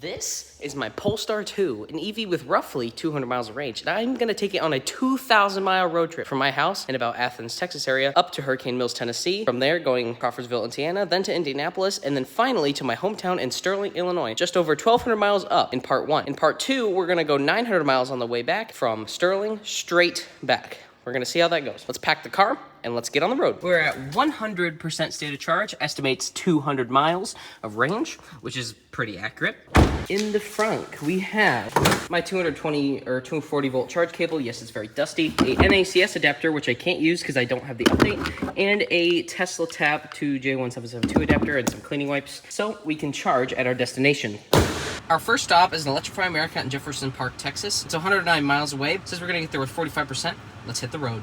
This is my Polestar 2, an EV with roughly 200 miles of range, and I'm gonna take it on a 2,000-mile road trip from my house in about Athens, Texas area, up to Hurricane Mills, Tennessee, from there going Crawfordsville, Indiana, then to Indianapolis, and then finally to my hometown in Sterling, Illinois, just over 1,200 miles up in part 1. In part 2, we're gonna go 900 miles on the way back from Sterling straight back. We're gonna see how that goes. Let's pack the car and let's get on the road. We're at 100% state of charge, estimates 200 miles of range, which is pretty accurate. In the front, we have my 220 or 240 volt charge cable. Yes, it's very dusty. A NACS adapter, which I can't use because I don't have the update, and a Tesla tap to J1772 adapter and some cleaning wipes so we can charge at our destination. Our first stop is an Electrify America in Jefferson Park, Texas. It's 109 miles away. It says we're gonna get there with 45%. Let's hit the road.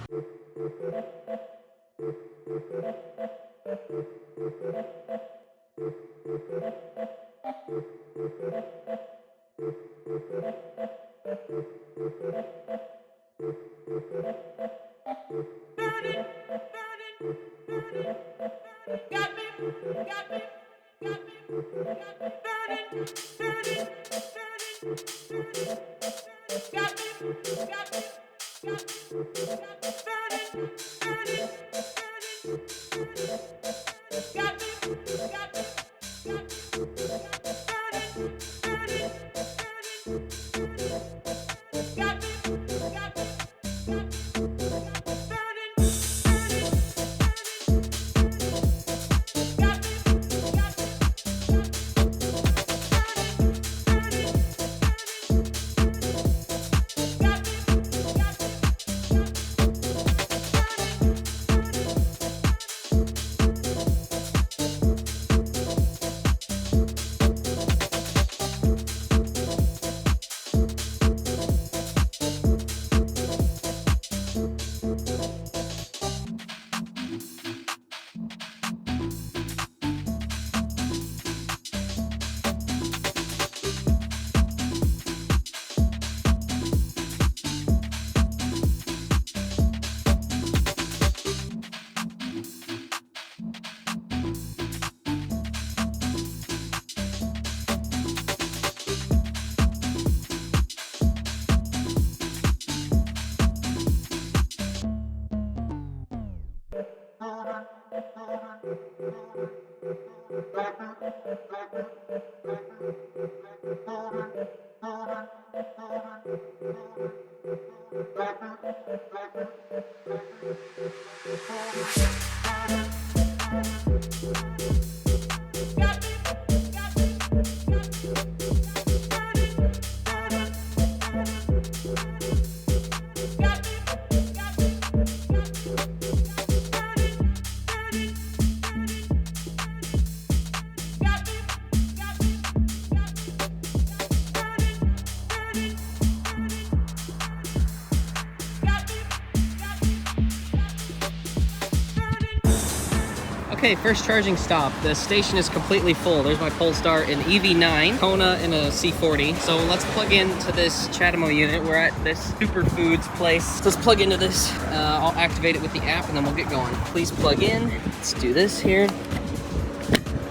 Okay, first charging stop. The station is completely full. There's my Polestar, an EV9, Kona, and a C40. So let's plug into this Chatamo unit. We're at this superfoods place. Let's plug into this. I'll activate it with the app and then we'll get going. Please plug in. Let's do this here.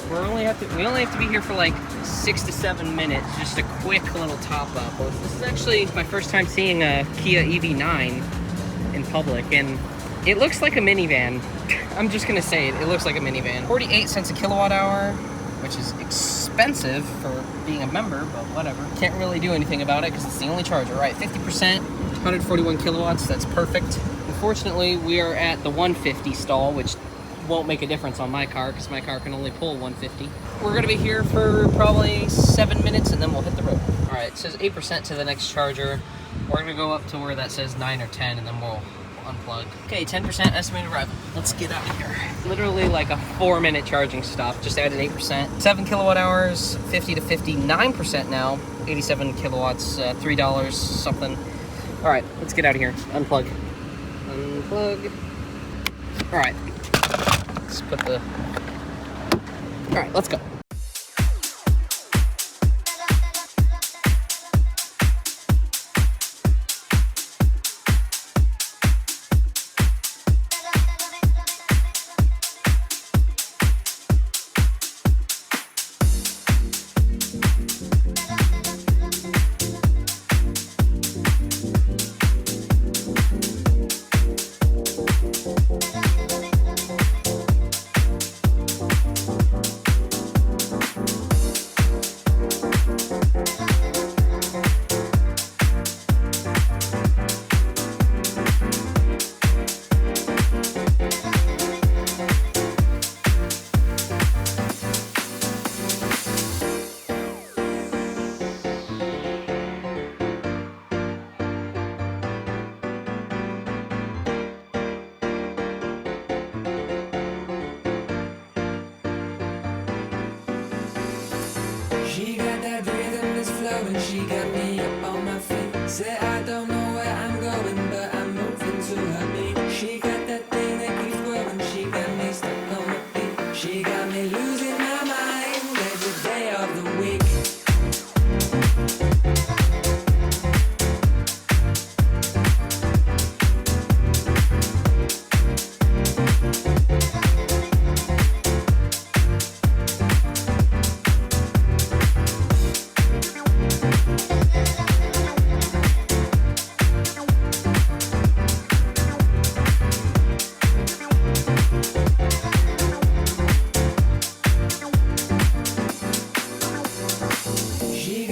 We only have to be here for like 6 to 7 minutes. Just a quick little top up. This is actually my first time seeing a Kia EV9 in public, and it looks like a minivan. I'm just gonna say it looks like a minivan. 48 cents a kilowatt hour, which is expensive for being a member, but whatever. Can't really do anything about it because it's the only charger. Right, 50%, 141 kilowatts, that's perfect. Unfortunately, we are at the 150 stall, which won't make a difference on my car because my car can only pull 150. We're gonna be here for probably 7 minutes and then we'll hit the road. All right, it says 8% to the next charger. We're gonna go up to where that says 9 or 10 and then we'll unplug. Okay, 10% estimated arrival. Let's get out of here. Literally like a 4-minute charging stop. Just added 8%. 7 kilowatt hours, 50 to 59% now. 87 kilowatts, $3 something. All right, let's get out of here. Unplug. Unplug. All right. Let's put the... All right, let's go.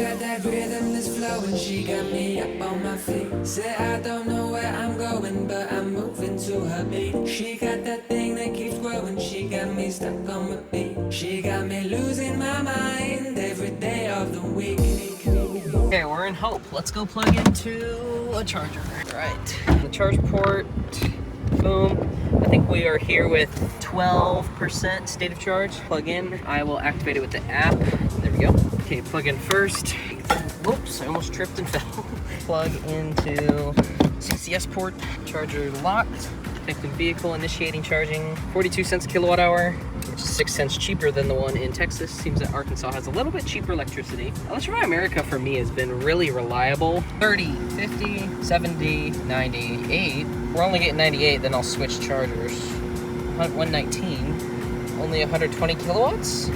got that rhythm that's flowing, she got me up on my feet. Say I don't know where I'm going, but I'm moving to her beat. She got that thing that keeps growing, she got me stuck on my beat. She got me losing my mind every day of the week. Okay, we're in Hope. Let's go plug into a charger. All right, the charge port, boom. I think we are here with 12% state of charge. Plug in. I will activate it with the app. There we go. Okay, plug in first. Whoops, I almost tripped and fell. Plug into CCS port. Charger locked. Connected vehicle initiating charging. 42 cents kilowatt hour, which is 6 cents cheaper than the one in Texas. Seems that Arkansas has a little bit cheaper electricity. Electrify America for me has been really reliable. 30, 50, 70, 98. We're only getting 98, then I'll switch chargers. 119, only 120 kilowatts?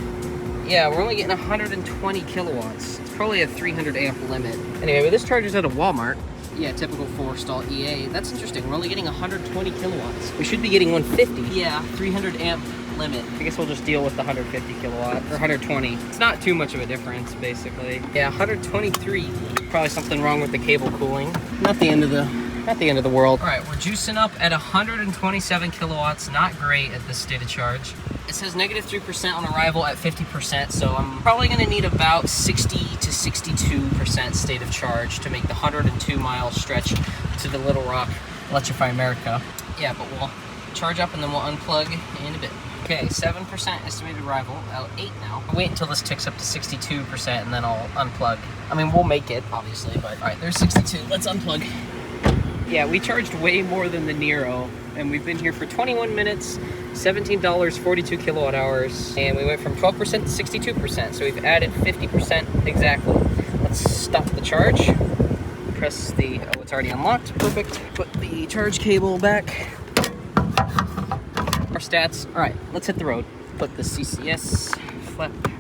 Yeah, we're only getting 120 kilowatts. It's probably a 300 amp limit. Anyway, but this charger's at a Walmart. Yeah, typical 4-stall EA. That's interesting. We're only getting 120 kilowatts. We should be getting 150. Yeah, 300 amp limit. I guess we'll just deal with the 150 kilowatt or 120. It's not too much of a difference, basically. Yeah, 123. Probably something wrong with the cable cooling. Not the end of the world. All right, we're juicing up at 127 kilowatts. Not great at this state of charge. It says negative 3% on arrival at 50%, so I'm probably gonna need about 60 to 62% state of charge to make the 102-mile stretch to the Little Rock Electrify America. Yeah, but we'll charge up and then we'll unplug in a bit. Okay, 7% estimated arrival, out 8 now. I'll wait until this ticks up to 62% and then I'll unplug. I mean, we'll make it, obviously, but all right, there's 62. Let's unplug. Yeah, we charged way more than the Nero, and we've been here for 21 minutes, $17, 42 kilowatt hours, and we went from 12% to 62%, so we've added 50% exactly. Let's stop the charge. Press the, oh, it's already unlocked, perfect. Put the charge cable back. Our stats, all right, let's hit the road. Put the CCS flap back.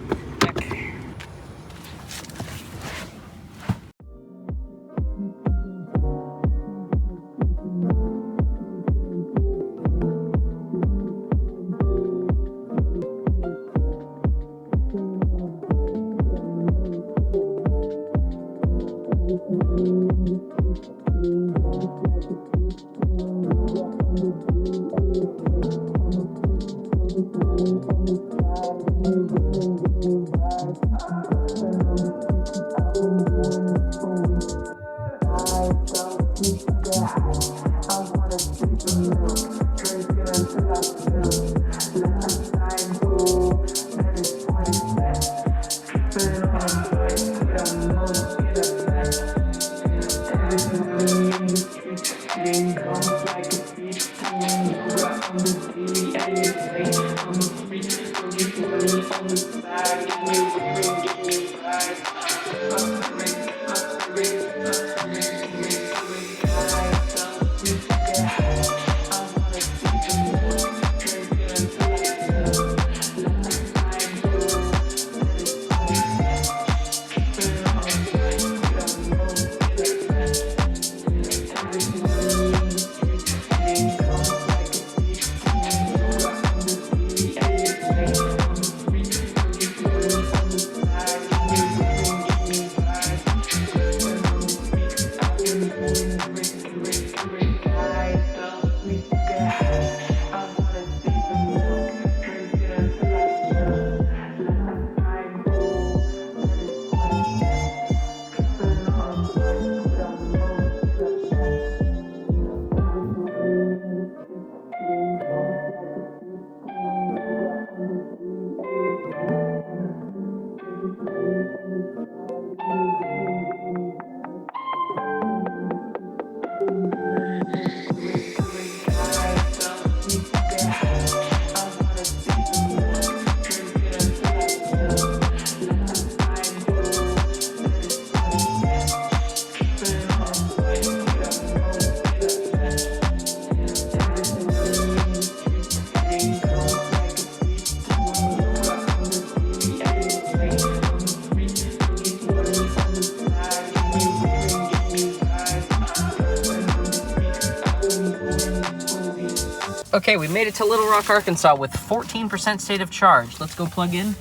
Okay, we made it to Little Rock, Arkansas with 14% state of charge. Let's go plug in.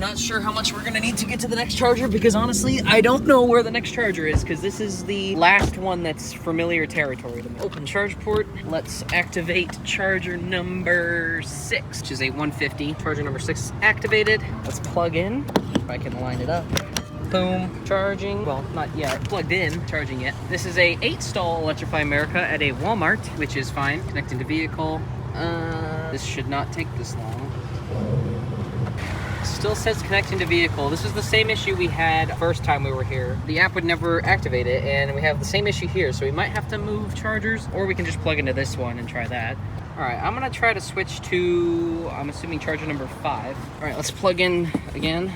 not sure how much we're gonna need to get to the next charger because honestly, I don't know where the next charger is because this is the last one that's familiar territory to me. Open charge port. Let's activate charger number 6, which is a 150. Charger number 6 is activated. Let's plug in, if I can line it up. Boom, charging. Well, not yet. Plugged in, charging yet. This is a 8-stall Electrify America at a Walmart, which is fine. Connecting to vehicle. This should not take this long. Still says connecting to vehicle. This is the same issue we had first time we were here. The app would never activate it, and we have the same issue here, so we might have to move chargers, or we can just plug into this one and try that. All right, I'm gonna try to switch to, I'm assuming charger number 5. All right, let's plug in again.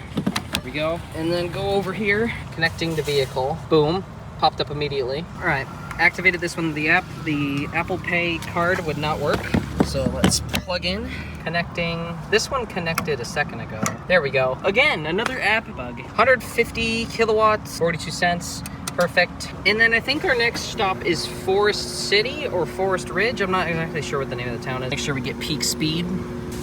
There we go. And then go over here, connecting to vehicle. Boom, popped up immediately. All right, activated this one with the app. The Apple Pay card would not work. So let's plug in, connecting. This one connected a second ago. There we go. Again, another app bug. 150 kilowatts, 42 cents. Perfect. And then I think our next stop is Forest City or Forest Ridge. I'm not exactly sure what the name of the town is. Make sure we get peak speed.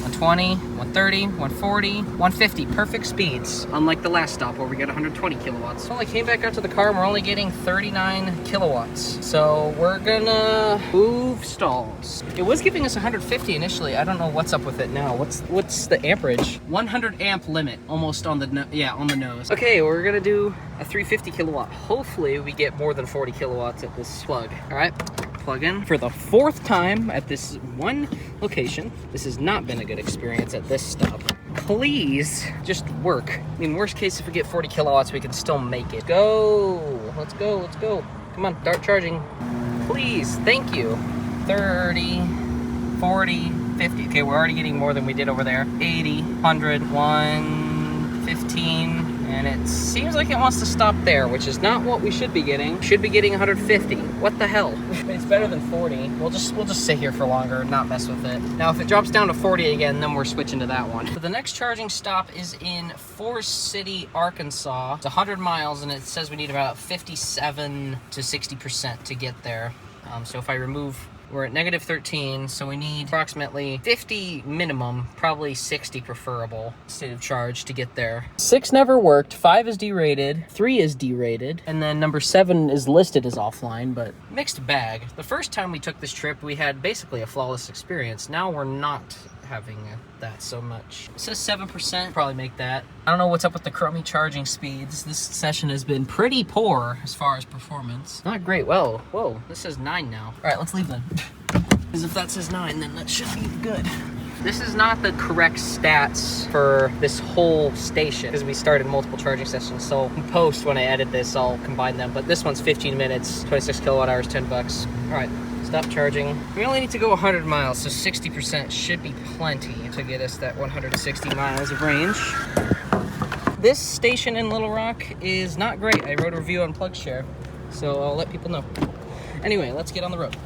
120, 130, 140, 150, perfect speeds. Unlike the last stop where we got 120 kilowatts. So I came back out to the car and we're only getting 39 kilowatts. So we're gonna move stalls. It was giving us 150 initially. I don't know what's up with it now. What's the amperage? 100 amp limit, almost on the, on the nose. Okay, we're gonna do a 350 kilowatt. Hopefully we get more than 40 kilowatts at this plug. All right. Plug in for the 4th time at this one location. This has not been a good experience at this stop. Please just work. I mean, worst case, if we get 40 kilowatts, we can still make it. Go. Let's go. Let's go. Come on, start charging. Please. Thank you. 30, 40, 50. Okay, we're already getting more than we did over there. 80, 100, 115. And it seems like it wants to stop there, which is not what we should be getting. Should be getting 150. What the hell? It's better than 40. We'll just sit here for longer and not mess with it. Now, if it drops down to 40 again, then we're switching to that one. So the next charging stop is in Forest City, Arkansas. It's 100 miles, and it says we need about 57 to 60% to get there. So if I remove, we're at negative 13, so we need approximately 50 minimum, probably 60 preferable state of charge to get there. 6 never worked, 5 is derated, 3 is derated, and then number 7 is listed as offline, but mixed bag. The first time we took this trip, we had basically a flawless experience. Now we're not having that so much. It says 7%, probably make that. I don't know what's up with the crummy charging speeds. This session has been pretty poor as far as performance. Not great. Whoa, this says 9 now. All right, let's leave then. Because if that says 9, then that should be good. This is not the correct stats for this whole station because we started multiple charging sessions. So in post, when I edit this, I'll combine them. But this one's 15 minutes, 26 kilowatt hours, $10. All right. Stop charging. We only need to go 100 miles, so 60% should be plenty to get us that 160 miles of range. This station in Little Rock is not great. I wrote a review on PlugShare, so I'll let people know. Anyway, let's get on the road.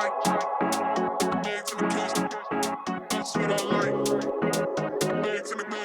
like. Legs in the cage, that's what I like. Legs in the cage.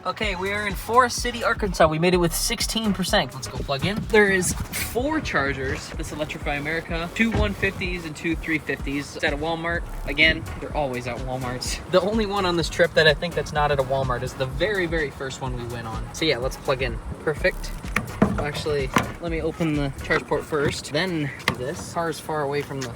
Okay, we are in Forest City, Arkansas. We made it with 16%. Let's go plug in. There is 4 chargers. This Electrify America, 2 150s and 2 350s. It's at a Walmart. Again, they're always at Walmarts. The only one on this trip that I think that's not at a Walmart is the very, very first one we went on. So yeah, let's plug in. Perfect. Actually, let me open the charge port first, then do this. Car is far away from the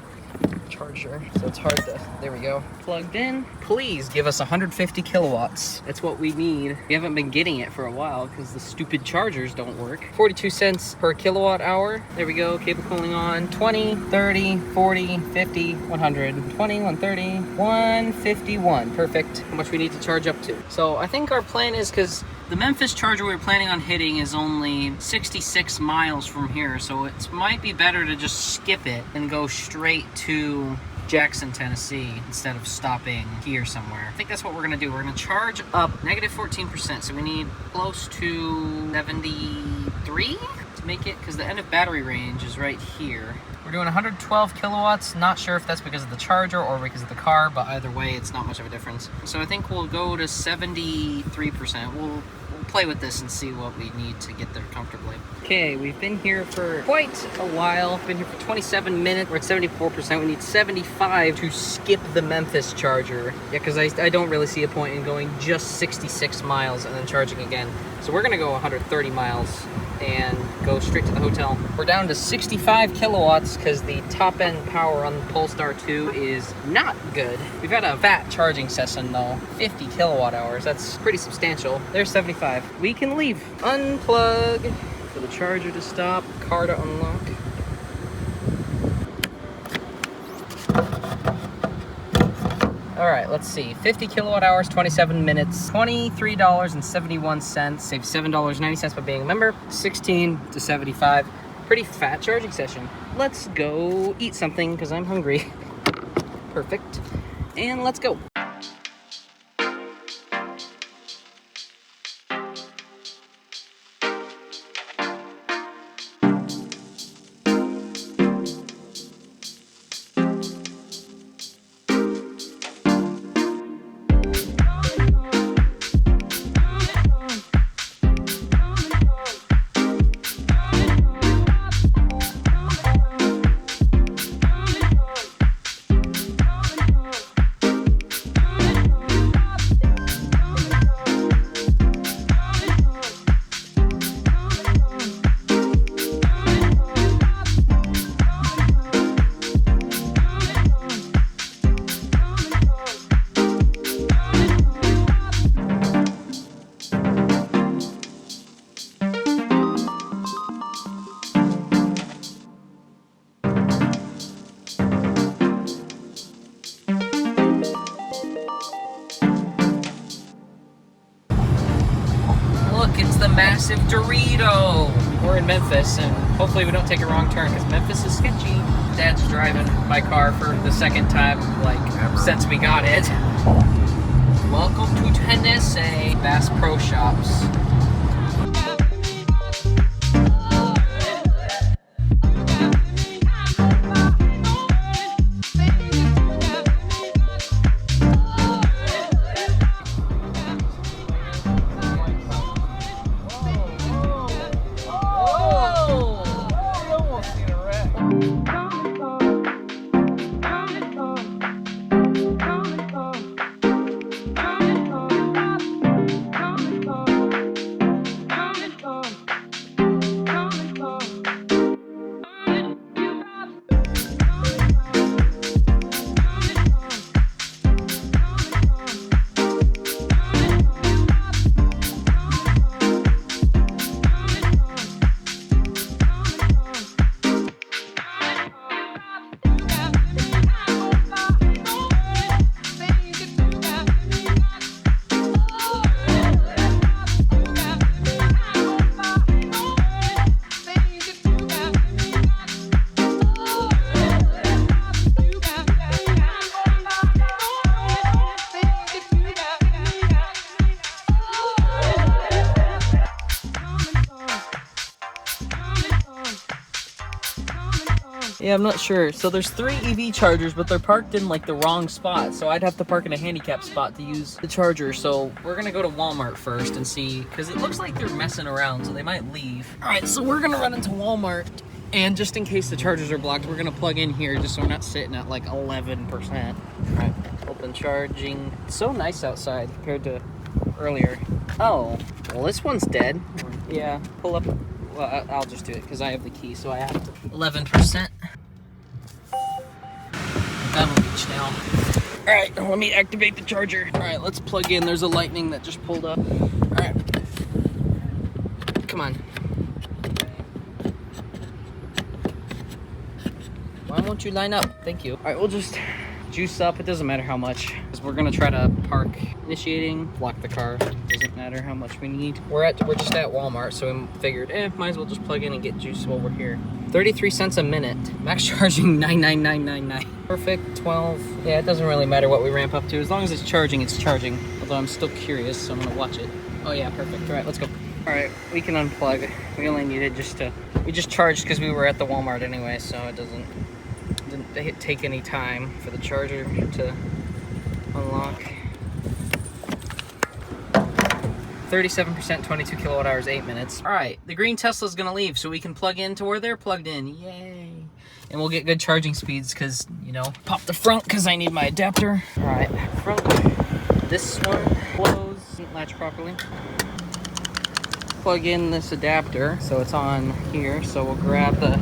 charger, so it's hard to, there we go. Plugged in. Please give us 150 kilowatts. That's what we need. We haven't been getting it for a while because the stupid chargers don't work. 42 cents per kilowatt hour. There we go, cable cooling on. 20, 30, 40, 50, 100, 20, 130, 151. Perfect. How much we need to charge up to. So I think our plan is, because the Memphis charger we were planning on hitting is only 66 miles from here, so it might be better to just skip it and go straight to Jackson, Tennessee, instead of stopping here somewhere. I think that's what we're gonna do. We're gonna charge up negative 14%, so we need close to 73 to make it, because the end of battery range is right here. We're doing 112 kilowatts. Not sure if that's because of the charger or because of the car, but either way, it's not much of a difference. So I think we'll go to 73%. We'll play with this and see what we need to get there comfortably. Okay, we've been here for quite a while. Been here for 27 minutes. We're at 74%. We need 75 to skip the Memphis charger. Yeah, because I don't really see a point in going just 66 miles and then charging again. So we're gonna go 130 miles and go straight to the hotel. We're down to 65 kilowatts because the top end power on the Polestar 2 is not good. We've had a fat charging session though, 50 kilowatt hours. That's pretty substantial. There's 75. We can leave. Unplug for the charger to stop, car to unlock. All right, let's see. 50 kilowatt hours, 27 minutes, $23.71. Save $7.90 by being a member. 16 to 75. Pretty fat charging session. Let's go eat something because I'm hungry. Perfect. And let's go. Massive Dorito. We're in Memphis, and hopefully we don't take a wrong turn because Memphis is sketchy. Dad's driving my car for the second time, like, since we got it. Welcome to Tennessee. Bass Pro Shops. Yeah, I'm not sure. So there's 3 EV chargers, but they're parked in like the wrong spot. So I'd have to park in a handicap spot to use the charger. So we're gonna go to Walmart first and see, because it looks like they're messing around, so they might leave. All right, so we're gonna run into Walmart. And just in case the chargers are blocked, we're gonna plug in here just so we're not sitting at like 11%. All right, open charging. It's so nice outside compared to earlier. Oh, well this one's dead. Yeah, pull up. Well, I'll just do it because I have the key, so I have to. 11%. That'll reach now. All right, let me activate the charger. All right, let's plug in. There's a lightning that just pulled up. All right, come on. Why won't you line up? Thank you. All right, we'll just juice up. It doesn't matter how much, because we're gonna try to park. Initiating, lock the car. Doesn't matter how much we need. We're just at Walmart, so we figured, might as well just plug in and get juice while we're here. 33 cents a minute. Max charging 99999. Perfect. 12. Yeah, it doesn't really matter what we ramp up to. As long as it's charging, it's charging. Although I'm still curious, so I'm gonna watch it. Oh yeah, perfect. All right, let's go. All right, we can unplug. We only needed we just charged because we were at the Walmart anyway, so it didn't take any time for the charger to unlock. 37%, 22 kilowatt hours, 8 minutes. All right, the green Tesla's gonna leave so we can plug in to where they're plugged in. Yay. And we'll get good charging speeds because, you know, pop the front because I need my adapter. All right, front. This one close, doesn't latch properly. Plug in this adapter so it's on here. So we'll grab the.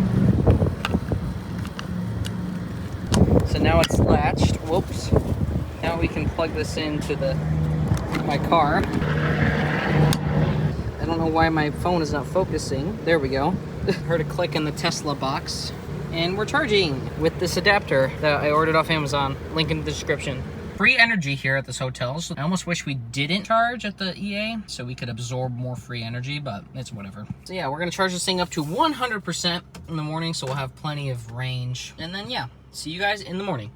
So now it's latched. Whoops. Now we can plug this into my car. I don't know why my phone is not focusing. There we go. Heard a click in the Tesla box. And we're charging with this adapter that I ordered off Amazon. Link in the description. Free energy here at this hotel. So I almost wish we didn't charge at the EA so we could absorb more free energy, but it's whatever. So yeah, we're gonna charge this thing up to 100% in the morning, so we'll have plenty of range. And then yeah, see you guys in the morning.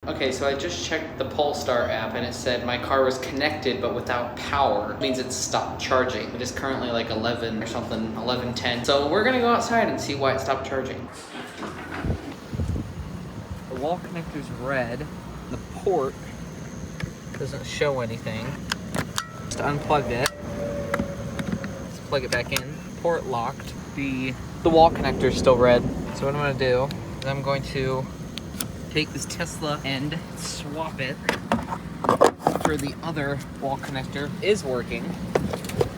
Okay, so I just checked the Polestar app and it said my car was connected but without power. It means it's stopped charging. It is currently like 11 or something, 11:10. So we're gonna go outside and see why it stopped charging. The wall connector's red. The port doesn't show anything. Just unplugged it. Let's plug it back in. Port locked. The wall connector's still red. So what I'm gonna do is I'm going to take this Tesla end, swap it for the other wall connector is working.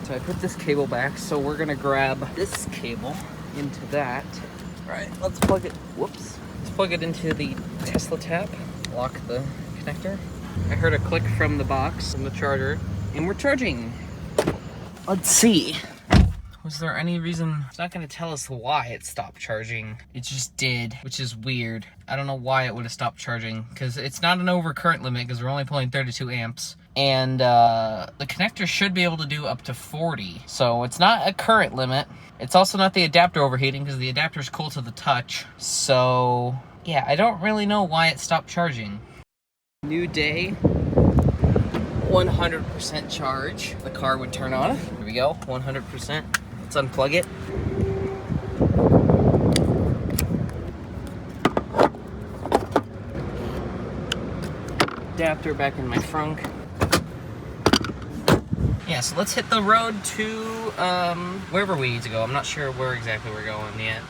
So I put this cable back, so we're gonna grab this cable into that. All right, let's plug it, whoops. Let's plug it into the Tesla tap, lock the connector. I heard a click from the box, from the charger, and we're charging. Let's see. Was there any reason? It's not gonna tell us why it stopped charging. It just did, which is weird. I don't know why it would have stopped charging, because it's not an overcurrent limit, because we're only pulling 32 amps. And the connector should be able to do up to 40. So it's not a current limit. It's also not the adapter overheating, because the adapter's cool to the touch. So yeah, I don't really know why it stopped charging. New day. 100% charge. The car would turn on. Here we go, 100%. Let's unplug it. Adapter back in my trunk. Yeah, so let's hit the road to wherever we need to go. I'm not sure where exactly we're going yet.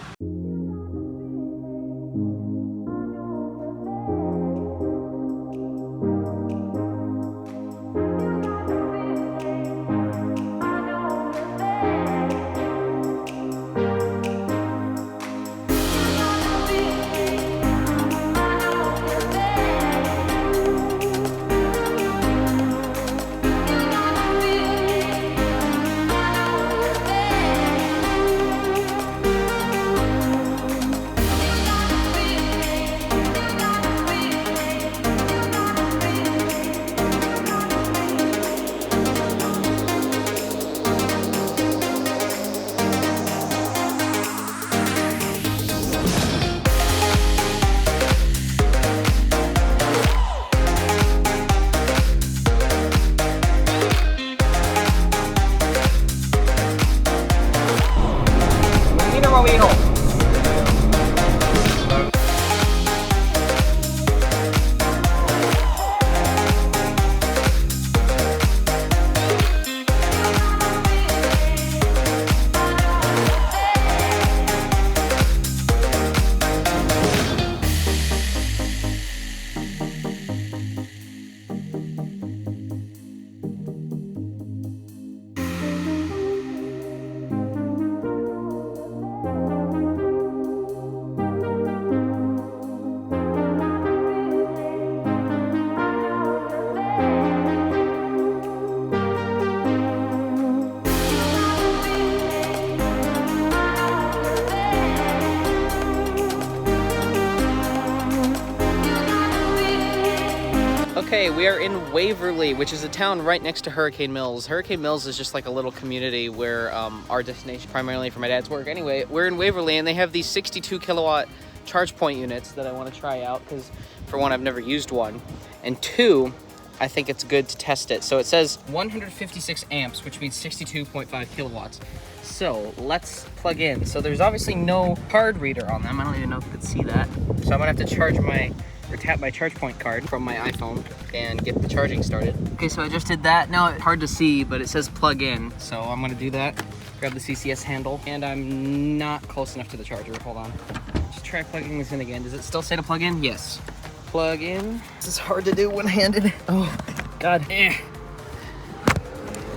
Okay, we are in Waverly, which is a town right next to Hurricane Mills. Hurricane Mills is just like a little community where our destination primarily for my dad's work. Anyway, we're in Waverly and they have these 62 kilowatt charge point units that I want to try out because for one, I've never used one. And two, I think it's good to test it. So it says 156 amps, which means 62.5 kilowatts. So let's plug in. So there's obviously no card reader on them. I don't even know if you could see that. So I'm gonna have to charge tap my charge point card from my iPhone and get the charging started. Okay, so I just did that. Now it's hard to see, but it says plug in. So I'm gonna do that. Grab the CCS handle, and I'm not close enough to the charger. Hold on. Just try plugging this in again. Does it still say to plug in? Yes. Plug in. This is hard to do one-handed. Oh, God.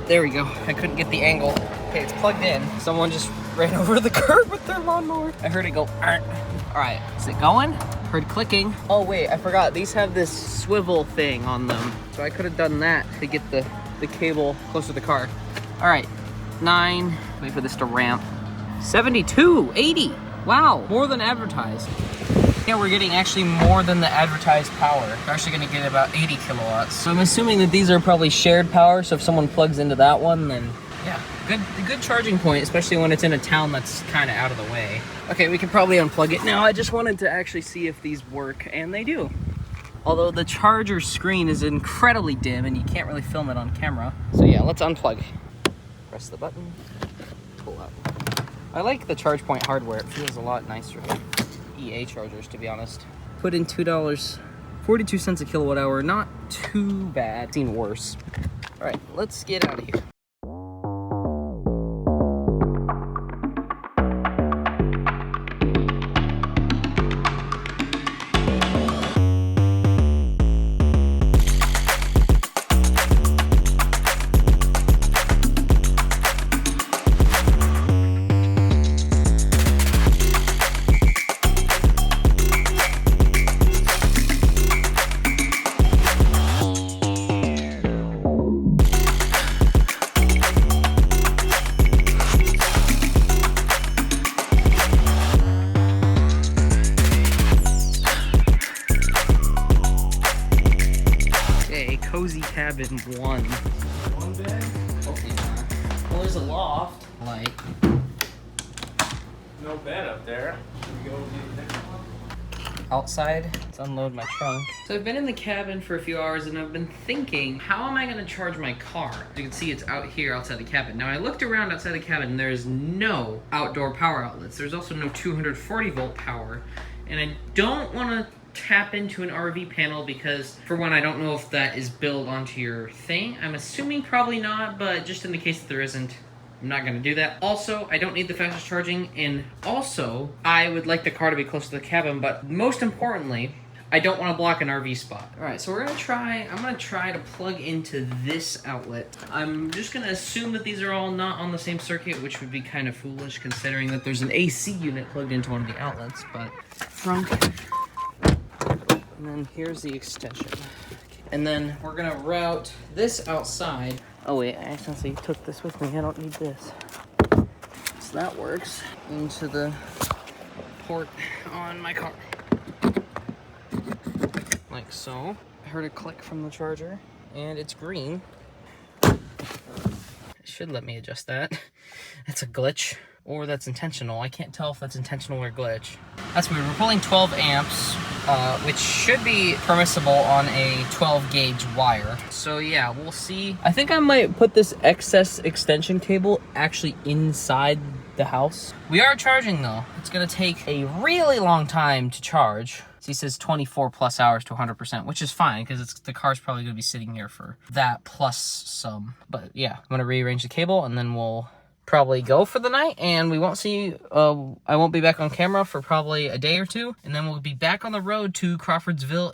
There we go. I couldn't get the angle. Okay, it's plugged in. Someone just ran over the curb with their lawnmower. I heard it go. All right, is it going? Heard clicking. Oh wait, I forgot. These have this swivel thing on them. So I could have done that to get the cable closer to the car. All right, 9. Wait for this to ramp. 72, 80. Wow, more than advertised. Yeah, we're getting actually more than the advertised power. We're actually gonna get about 80 kilowatts. So I'm assuming that these are probably shared power, so if someone plugs into that one, then yeah, good charging point, especially when it's in a town that's kind of out of the way. Okay, we can probably unplug it now. I just wanted to actually see if these work, and they do. Although the charger screen is incredibly dim and you can't really film it on camera. So yeah, let's unplug. Press the button, pull out. I like the charge point hardware. It feels a lot nicer than EA chargers, to be honest. Put in $2, 42 cents a kilowatt hour. Not too bad. Seen worse. All right, let's get out of here. Cozy cabin 1. One bed? Oh, yeah. Well, there's a loft. Like, No bed up there. Should we go get the next one? outside. Let's unload my trunk. So I've been in the cabin for a few hours and I've been thinking, how am I gonna charge my car? You can see it's out here outside the cabin. Now I looked around outside the cabin and there's no outdoor power outlets. There's also no 240 volt power. And I don't wanna tap into an RV panel because, for one, I don't know if that is built onto your thing. I'm assuming probably not, but just in the case that there isn't, I'm not gonna do that. Also, I don't need the fastest charging, and also, I would like the car to be close to the cabin, but most importantly, I don't wanna block an RV spot. All right, so I'm gonna try to plug into this outlet. I'm just gonna assume that these are all not on the same circuit, which would be kind of foolish considering that there's an AC unit plugged into one of the outlets, but front. And then here's the extension. And then we're gonna route this outside. Oh wait, I accidentally took this with me. I don't need this. So that works. Into the port on my car. Like so. I heard a click from the charger and it's green. It should let me adjust that. That's a glitch. Or that's intentional. I can't tell if that's intentional or glitch. That's weird. We're pulling 12 amps, which should be permissible on a 12 gauge wire. So yeah, we'll see. I think I might put this excess extension cable actually inside the house. We are charging though. It's gonna take a really long time to charge. So he says 24 plus hours to 100%, which is fine because the car's probably gonna be sitting here for that plus some. But yeah, I'm gonna rearrange the cable and then we'll probably go for the night, and we won't see, I won't be back on camera for probably a day or two, and then we'll be back on the road to Crawfordsville,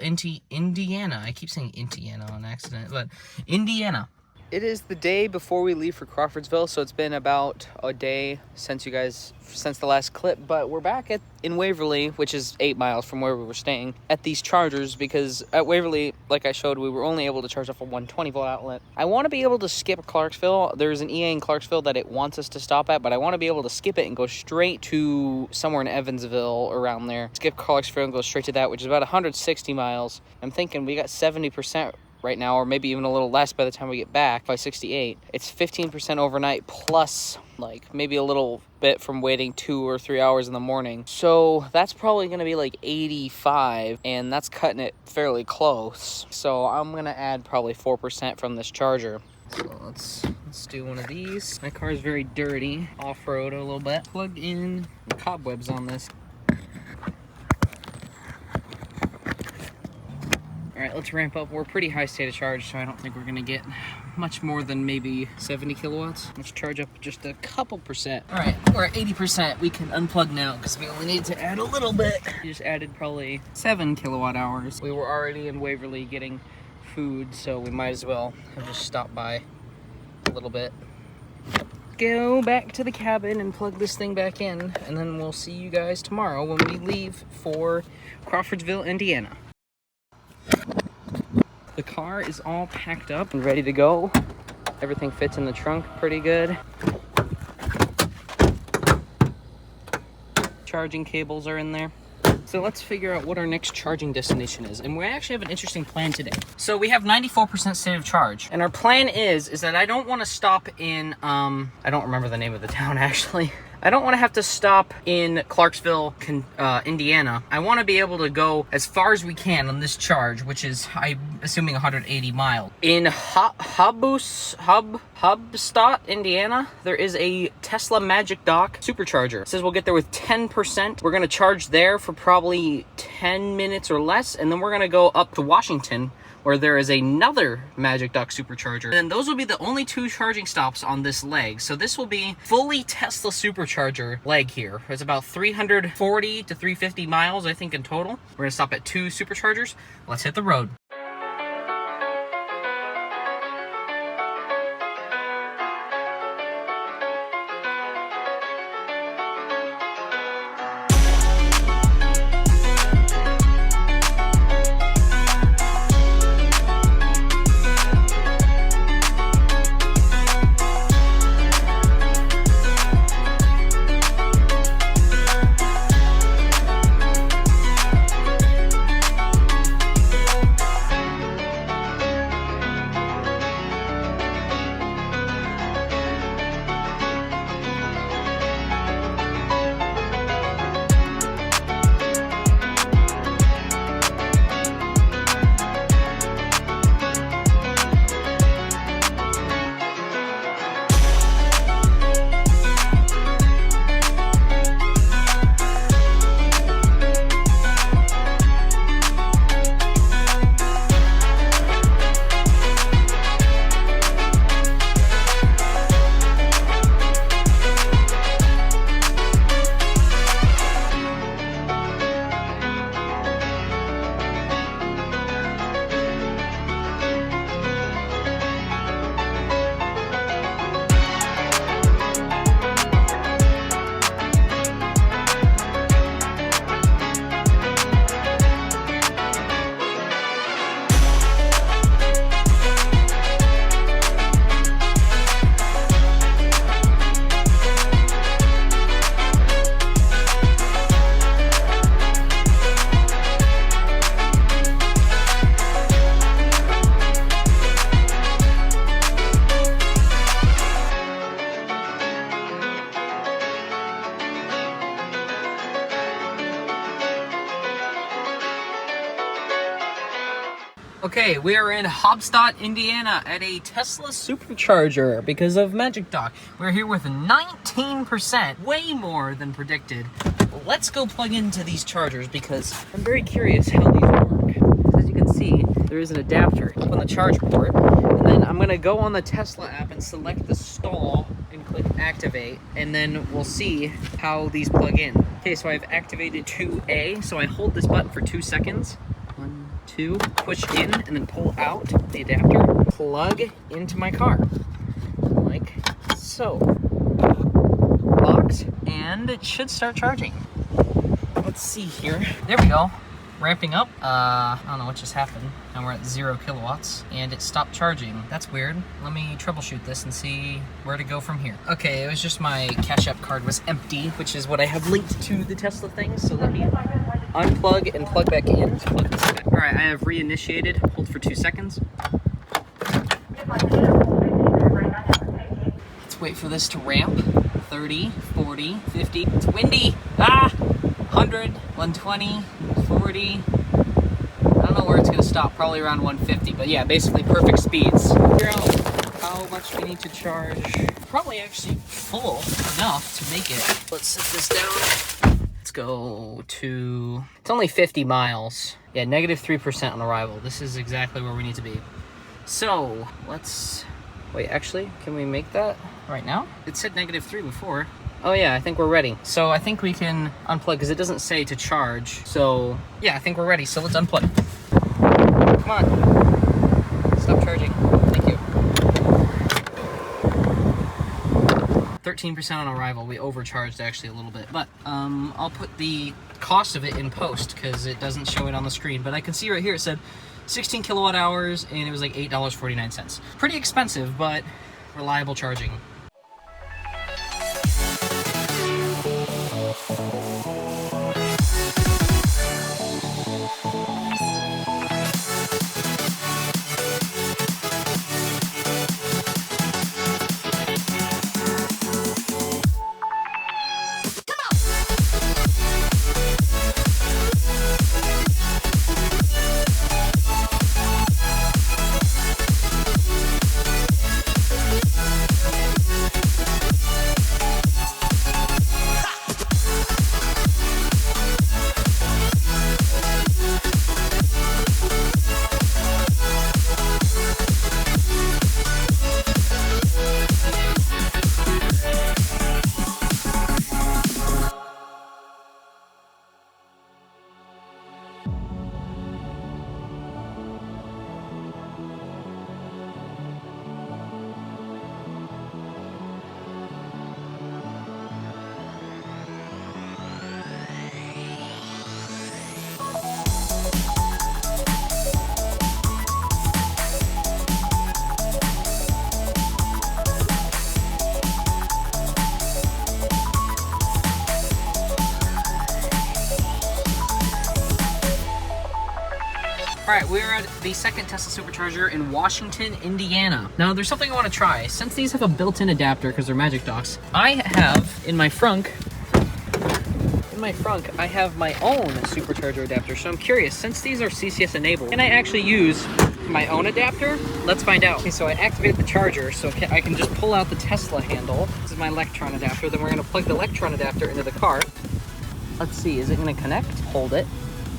Indiana. I keep saying Indiana on accident, but Indiana. It is the day before we leave for Crawfordsville, so it's been about a day since the last clip, but we're back in Waverly, which is 8 miles from where we were staying, at these chargers, because at Waverly, like I showed, we were only able to charge off a 120 volt outlet. I want to be able to skip Clarksville. There's an EA in Clarksville that it wants us to stop at, but I want to be able to skip it and go straight to somewhere in Evansville around there. Skip Clarksville and go straight to that, which is about 160 miles. I'm thinking we got 70% right now, or maybe even a little less by the time we get back, by 68. It's 15% overnight plus like maybe a little bit from waiting 2 or 3 hours in the morning. So that's probably gonna be like 85, and that's cutting it fairly close. So I'm gonna add probably 4% from this charger. So let's do one of these. My car is very dirty, off-road a little bit. Plug in the cobwebs on this. All right, let's ramp up. We're pretty high state of charge, so I don't think we're gonna get much more than maybe 70 kilowatts. Let's charge up just a couple percent. All right, we're at 80%. We can unplug now because we only need to add a little bit. We just added probably 7 kilowatt hours. We were already in Waverly getting food, so we might as well have just stopped by a little bit. Go back to the cabin and plug this thing back in, and then we'll see you guys tomorrow when we leave for Crawfordsville, Indiana. The car is all packed up and ready to go. Everything fits in the trunk pretty good. Charging cables are in there. So let's figure out what our next charging destination is. And we actually have an interesting plan today. So we have 94% state of charge. And our plan is that I don't want to stop in, I don't remember the name of the town actually. I don't want to have to stop in Clarksville, Indiana. I want to be able to go as far as we can on this charge, which is, I'm assuming 180 miles. In Hubstadt, Indiana, there is a Tesla Magic Dock Supercharger. It says we'll get there with 10%. We're going to charge there for probably 10 minutes or less, and then we're going to go up to Washington, where there is another Magic Dock Supercharger. And those will be the only 2 charging stops on this leg. So this will be fully Tesla Supercharger leg here. It's about 340 to 350 miles, I think, in total. We're gonna stop at 2 Superchargers. Let's hit the road. Okay, we are in Hubstadt, Indiana at a Tesla Supercharger because of Magic Dock. We're here with 19%, way more than predicted. Let's go plug into these chargers because I'm very curious how these work. As you can see, there is an adapter. Open the charge port, and then I'm gonna go on the Tesla app and select the stall and click activate, and then we'll see how these plug in. Okay, so I've activated 2A, so I hold this button for 2 seconds. 1, 2, push in, and then pull out the adapter, plug into my car, like so. Locked, and it should start charging. Let's see here. There we go. Ramping up. I don't know what just happened. Now we're at 0 kilowatts, and it stopped charging. That's weird. Let me troubleshoot this and see where to go from here. Okay, it was just my Cash App card was empty, which is what I have linked to the Tesla thing, so let me unplug and plug back in. Plug this back. All right, I have reinitiated. Hold for 2 seconds. Let's wait for this to ramp. 30, 40, 50. It's windy. 100, 120, 40. I don't know where it's gonna stop, probably around 150, but yeah, basically perfect speeds. Figure out how much we need to charge. Probably actually full enough to make it. Let's set this down. Let's go to, it's only 50 miles. Yeah, negative 3% on arrival. This is exactly where we need to be. So let's, wait, actually, can we make that right now? It said negative 3 before. Oh yeah, I think we're ready. So I think we can unplug because it doesn't say to charge. So yeah, I think we're ready. So let's unplug. Come on. Stop charging. Thank you. 13% on arrival. We overcharged actually a little bit, but I'll put the cost of it in post because it doesn't show it on the screen. But I can see right here it said 16 kilowatt hours and it was like $8.49. Pretty expensive, but reliable charging. Alright, we're at the second Tesla Supercharger in Washington, Indiana. Now, there's something I want to try. Since these have a built-in adapter, because they're Magic Docks, I have, in my frunk, I have my own Supercharger adapter. So I'm curious, since these are CCS enabled, can I actually use my own adapter? Let's find out. Okay, so I activated the charger, so I can just pull out the Tesla handle. This is my Electron adapter. Then we're going to plug the Electron adapter into the car. Let's see, is it going to connect? Hold it.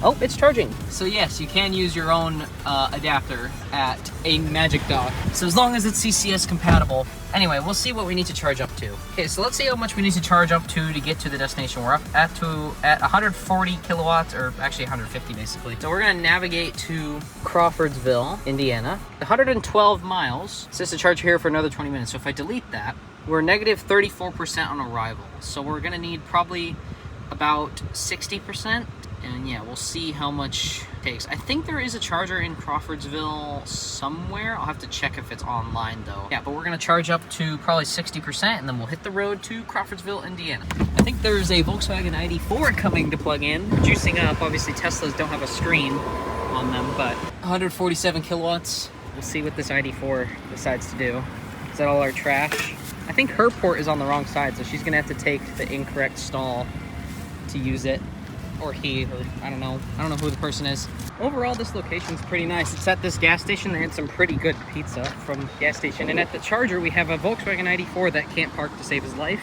Oh, it's charging. So yes, you can use your own adapter at a Magic Dock. So as long as it's CCS compatible. Anyway, we'll see what we need to charge up to. Okay, so let's see how much we need to charge up to get to the destination. We're up at 140 kilowatts, or actually 150 basically. So we're gonna navigate to Crawfordsville, Indiana. 112 miles. It says to charge here for another 20 minutes. So if I delete that, we're negative 34% on arrival. So we're gonna need probably about 60%. And yeah, we'll see how much it takes. I think there is a charger in Crawfordsville somewhere. I'll have to check if it's online though. Yeah, but we're gonna charge up to probably 60% and then we'll hit the road to Crawfordsville, Indiana. I think there's a Volkswagen ID4 coming to plug in, juicing up. Obviously Teslas don't have a screen on them, but 147 kilowatts. We'll see what this ID4 decides to do. Is that all our trash? I think her port is on the wrong side, so she's gonna have to take the incorrect stall to use it. Or he, or I don't know who the person is. Overall, this location's pretty nice. It's at this gas station. They had some pretty good pizza from gas station. And at the charger, we have a Volkswagen ID4 that can't park to save his life.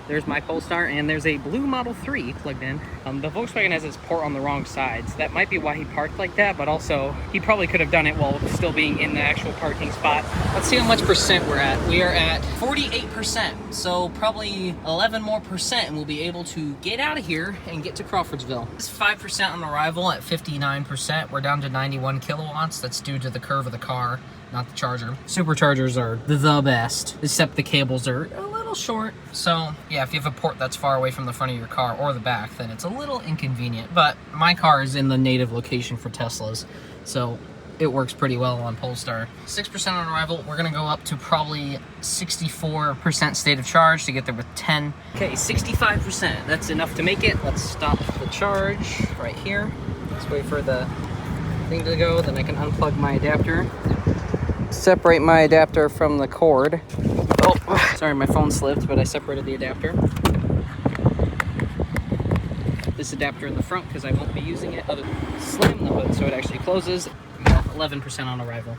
There's my Polestar, and there's a blue Model 3 plugged in. The Volkswagen has its port on the wrong side, so that might be why he parked like that, but also, he probably could have done it while still being in the actual parking spot. Let's see how much percent we're at. We are at 48%, so probably 11 more percent, and we'll be able to get out of here and get to Crawfordsville. It's 5% on arrival at 59%. We're down to 91 kilowatts. That's due to the curve of the car, not the charger. Superchargers are the best, except the cables are a little short. So yeah, if you have a port that's far away from the front of your car or the back, then it's a little inconvenient. But my car is in the native location for Teslas, so it works pretty well on Polestar. 6% on arrival. We're gonna go up to probably 64% state of charge to get there with 10. Okay, 65%. That's enough to make it. Let's stop the charge right here. Let's wait for the thing to go, then I can unplug my adapter. Separate my adapter from the cord. Oh, sorry, my phone slipped, but I separated the adapter. This adapter in the front because I won't be using it. Other than slam the hood so it actually closes. 11% on arrival.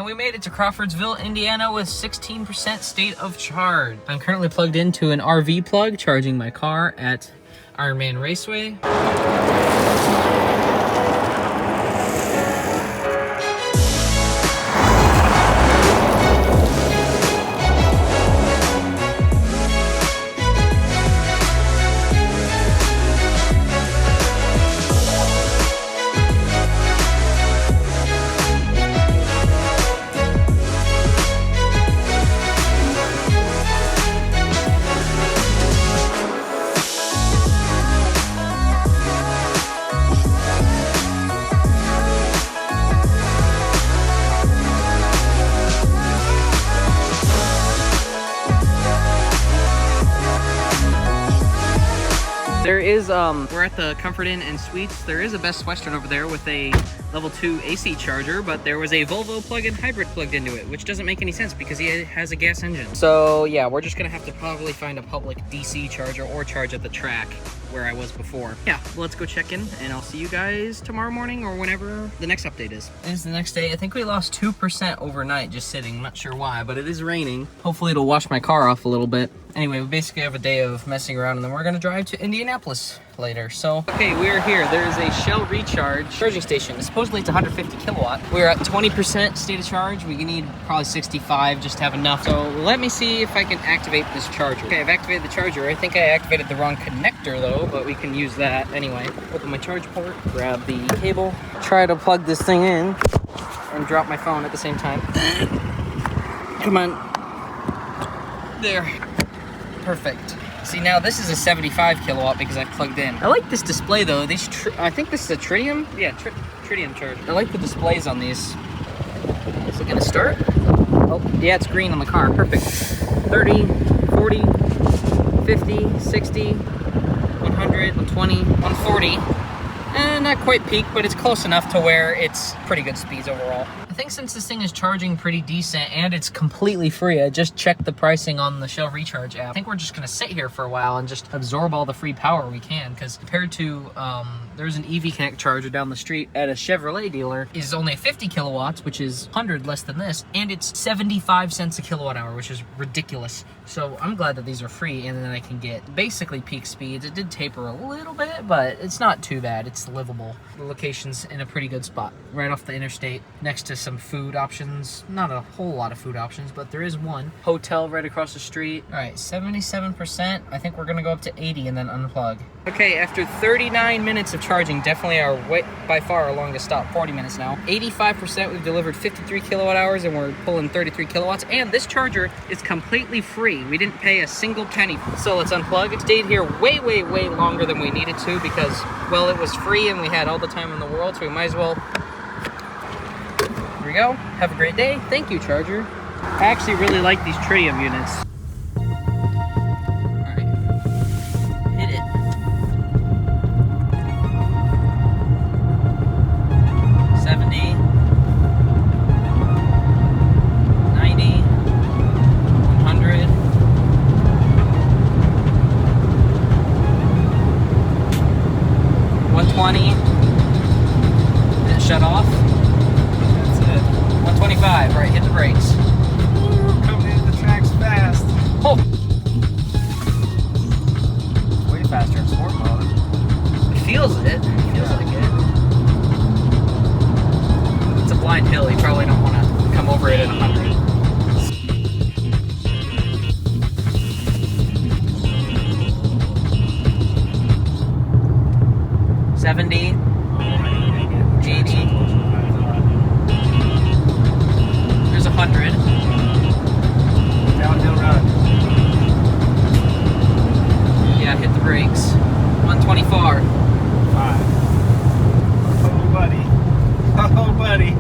We made it to Crawfordsville, Indiana with 16% state of charge. I'm currently plugged into an RV plug, charging my car at Ironman Raceway. There is, we're at the Comfort Inn and Suites. There is a Best Western over there with a level 2 AC charger, but there was a Volvo plug-in hybrid plugged into it, which doesn't make any sense because he has a gas engine. So yeah, we're just gonna have to probably find a public DC charger or charge at the track where I was before. Yeah, well, let's go check in and I'll see you guys tomorrow morning or whenever the next update is. It is the next day. I think we lost 2% overnight just sitting. I'm not sure why, but it is raining. Hopefully it'll wash my car off a little bit. Anyway, we basically have a day of messing around and then we're gonna drive to Indianapolis later. So, okay, we're here. There is a Shell Recharge charging station. Supposedly it's 150 kilowatt. We're at 20% state of charge. We need probably 65 just to have enough. So let me see if I can activate this charger. Okay, I've activated the charger. I think I activated the wrong connector though, but we can use that anyway. Open my charge port, grab the cable, try to plug this thing in and drop my phone at the same time. Come on. There. Perfect. See, now this is a 75 kilowatt because I plugged in. I like this display though. These, I think this is a tritium. Yeah, tritium charger. I like the displays on these. Is it gonna start? Oh, yeah, it's green on the car. Perfect. 30, 40, 50, 60, 100, 120, 140. And not quite peak, but it's close enough to where it's pretty good speeds overall. I think since this thing is charging pretty decent and it's completely free, I just checked the pricing on the Shell Recharge app. I think we're just gonna sit here for a while and just absorb all the free power we can, because compared to, there's an EV Connect charger down the street at a Chevrolet dealer, is only 50 kilowatts, which is 100 less than this, and it's 75 cents a kilowatt hour, which is ridiculous. So I'm glad that these are free, and then I can get basically peak speeds. It did taper a little bit, but it's not too bad. It's livable. The location's in a pretty good spot, right off the interstate, next to some food options. Not a whole lot of food options, but there is one. Hotel right across the street. All right, 77%. I think we're gonna go up to 80 and then unplug. Okay, after 39 minutes of charging, definitely our by far our longest stop, 40 minutes now. 85%, we've delivered 53 kilowatt hours and we're pulling 33 kilowatts. And this charger is completely free. We didn't pay a single penny. So let's unplug. It stayed here way, way, way longer than we needed to because, well, it was free and we had all the time in the world, so we might as well. Here we go. Have a great day. Thank you, charger. I actually really like these tritium units. All right. Hit it. 70. 90. 100. 120. Did it shut off? That's it. 125. All right, hit the brakes. Ooh, coming into the tracks fast. Oh! Way faster in sport mode. It feels it. It feels like it. It's a blind hill. You probably don't want to come over it at 100. $70, $80, there's $100. Downhill run. Yeah, hit the brakes. 124. 5. Oh, buddy. Oh, buddy.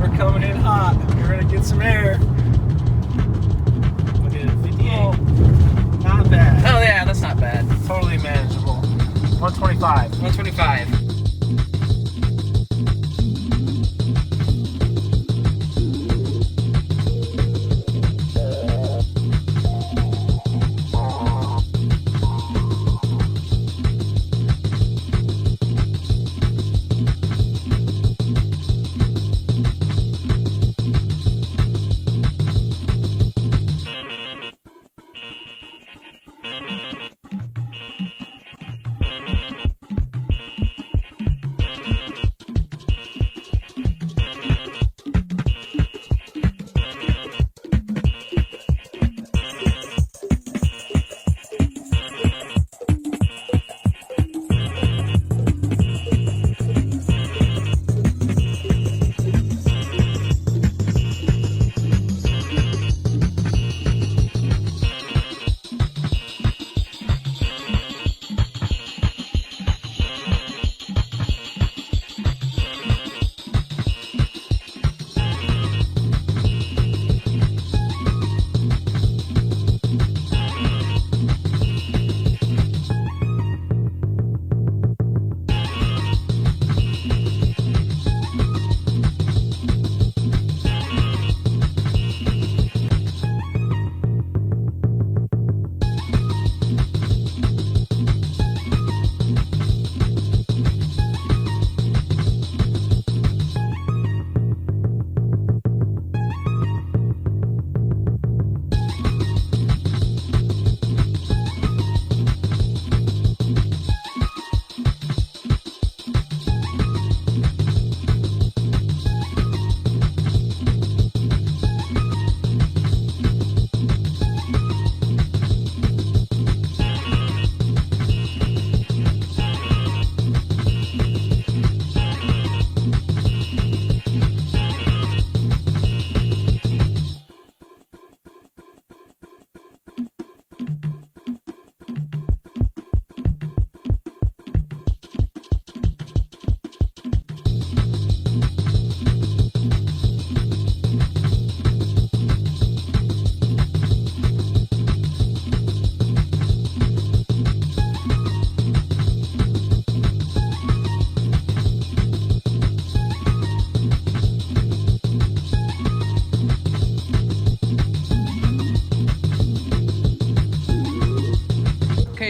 We're coming in hot. We're gonna get some air. Look at it, 58. Oh, not bad. Oh yeah, that's not bad. Totally manageable. 125. 125.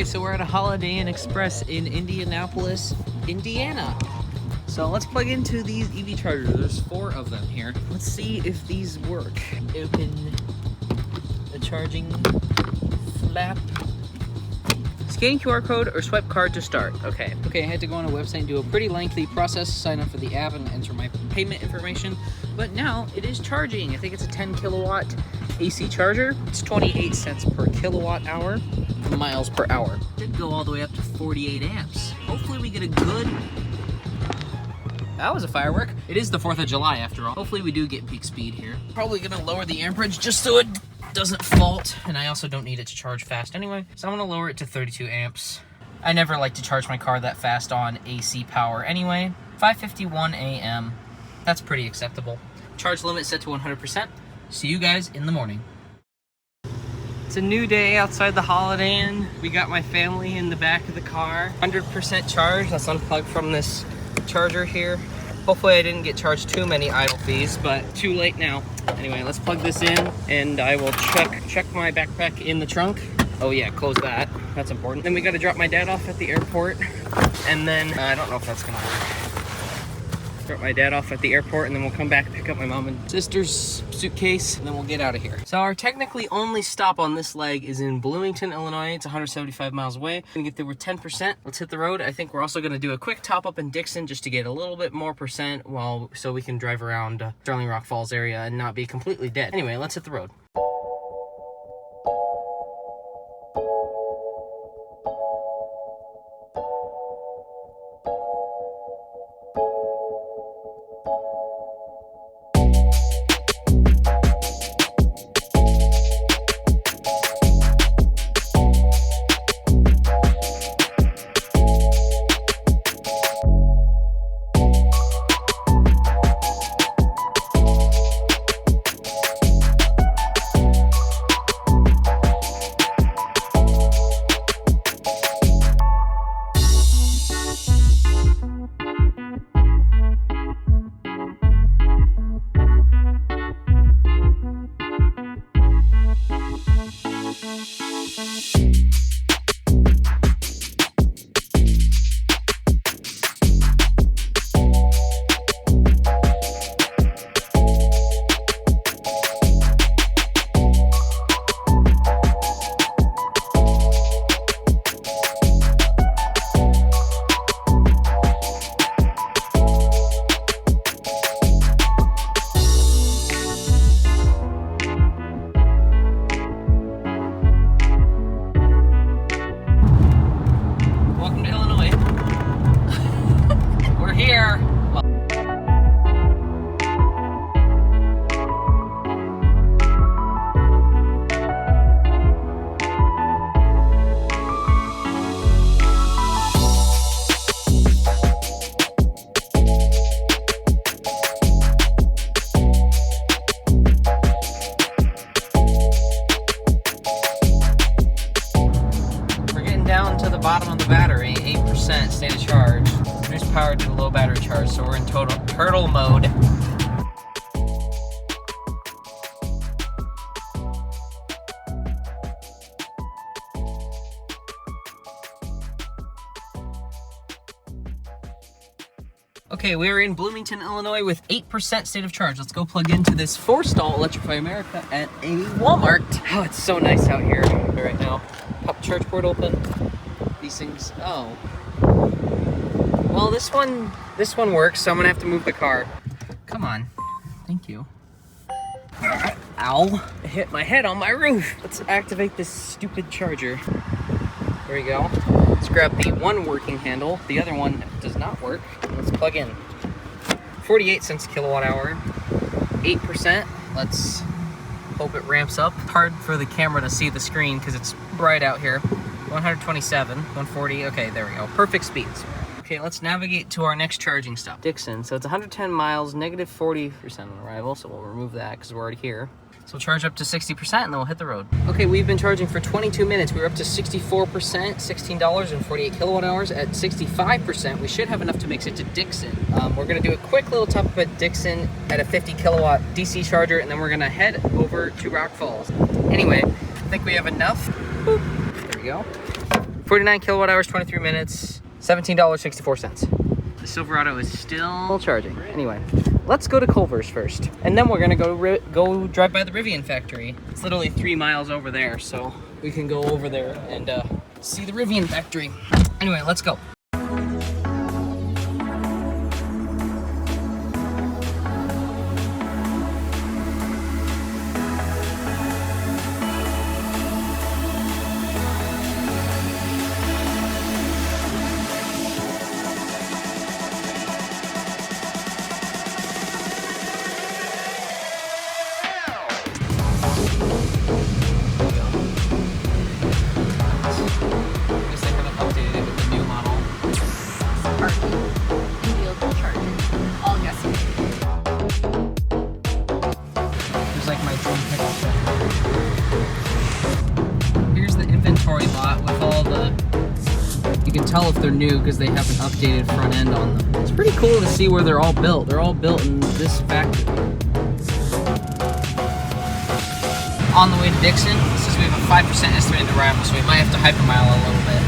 Okay, so we're at a Holiday Inn Express in Indianapolis, Indiana. So let's plug into these EV chargers. There's 4 of them here. Let's see if these work. Open the charging flap. Scan QR code or swipe card to start. Okay, I had to go on a website and do a pretty lengthy process, sign up for the app and enter my payment information. But now it is charging. I think it's a 10 kilowatt AC charger. It's 28 cents per kilowatt hour, miles per hour. Did go all the way up to 48 amps. Hopefully we get a good... That was a firework. It is the 4th of July after all. Hopefully we do get peak speed here. Probably gonna lower the amperage just so it doesn't fault, and I also don't need it to charge fast anyway, so I'm gonna lower it to 32 amps. I never like to charge my car that fast on AC power anyway. 5:51 a.m. That's pretty acceptable. Charge limit set to 100%. See you guys in the morning. It's a new day outside the Holiday Inn. We got my family in the back of the car. 100% charge. Let's unplug from this charger here. Hopefully I didn't get charged too many idle fees, but too late now. Anyway, let's plug this in and I will check my backpack in the trunk. Oh yeah, close that. That's important. Then we gotta drop my dad off at the airport. And then, I don't know if that's gonna work. Drop my dad off at the airport and then we'll come back and pick up my mom and sister's suitcase and then we'll get out of here. So our technically only stop on this leg is in Bloomington, Illinois. It's 175 miles away. We're gonna get there with 10%. Let's hit the road. I think we're also gonna do a quick top up in Dixon just to get a little bit more percent so we can drive around Sterling Rock Falls area and not be completely dead. Anyway, let's hit the road. Bottom of the battery, 8% state of charge. Reduce power to low battery charge, so we're in total turtle mode. Okay, we're in Bloomington, Illinois with 8% state of charge. Let's go plug into this 4-stall Electrify America at a Walmart. Oh, it's so nice out here right now. Pop charge port open. These things, oh. Well, this one works, so I'm gonna have to move the car. Come on, thank you. Ow, I hit my head on my roof. Let's activate this stupid charger. There we go. Let's grab the one working handle. The other one does not work. Let's plug in. 48 cents kilowatt hour, 8%. Let's hope it ramps up. Hard for the camera to see the screen because it's bright out here. 127, 140, okay, there we go. Perfect speeds. Okay, let's navigate to our next charging stop. Dixon, so it's 110 miles, negative 40% on arrival, so we'll remove that because we're already here. So we'll charge up to 60% and then we'll hit the road. Okay, we've been charging for 22 minutes. We were up to 64%, $16.48 kilowatt hours. At 65%, we should have enough to make it to Dixon. We're gonna do a quick little top up at Dixon at a 50 kilowatt DC charger, and then we're gonna head over to Rock Falls. Anyway, I think we have enough. Boop. There we go. 49 kilowatt hours, 23 minutes, $17.64. The Silverado is still charging. Anyway, let's go to Culver's first. And then we're gonna go drive by the Rivian factory. It's literally 3 miles over there, so we can go over there and see the Rivian factory. Anyway, let's go. You can tell if they're new because they have an updated front end on them. It's pretty cool to see where they're all built. They're all built in this factory. On the way to Dixon, it says we have a 5% estimated arrival, so we might have to hypermile a little bit.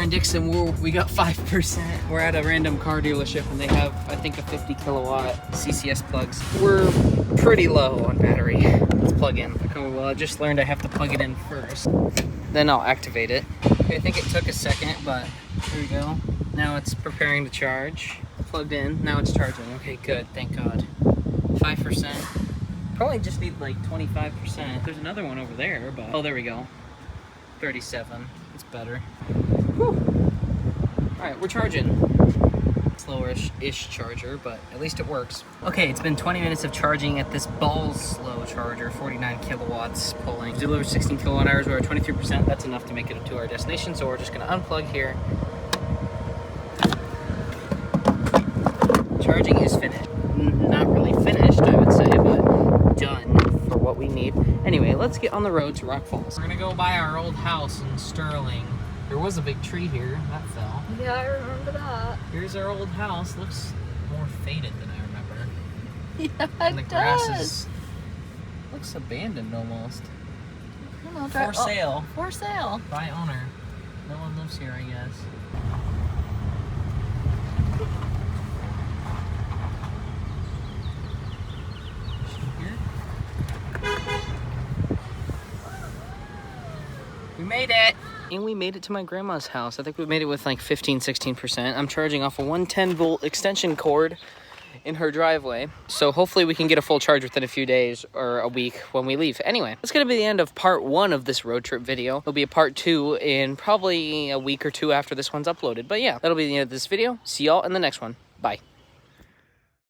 Dixon, we got 5%. We're at a random car dealership and they have, I think, a 50 kilowatt CCS plugs. We're pretty low on battery. Let's plug in. Okay, well, I just learned I have to plug it in first. Then I'll activate it. Okay, I think it took a second, but here we go. Now it's preparing to charge. Plugged in, now it's charging. Okay, good, thank God. 5%. Probably just need like 25%. There's another one over there, but, oh, there we go. 37, it's better. Whew. All right, we're charging. Slower-ish charger, but at least it works. Okay, it's been 20 minutes of charging at this balls slow charger, 49 kilowatts pulling. Delivers 16 kilowatt hours, we're at 23%. That's enough to make it to our destination, so we're just gonna unplug here. Charging is finished. Not really finished, I would say, but done for what we need. Anyway, let's get on the road to Rock Falls. We're gonna go by our old house in Sterling. There was a big tree here, that fell. Yeah, I remember that. Here's our old house. Looks more faded than I remember. Yeah, and the it grass does. looks abandoned almost. I don't know, For sale. For sale. By owner. No one lives here, I guess. We made it! And we made it to my grandma's house. I think we made it with like 15-16%. I'm charging off a 110 volt extension cord in her driveway. So hopefully we can get a full charge within a few days or a week when we leave. Anyway, that's gonna be the end of part 1 of this road trip video. There'll be a part 2 in probably a week or two after this one's uploaded. But yeah, that'll be the end of this video. See y'all in the next one. Bye.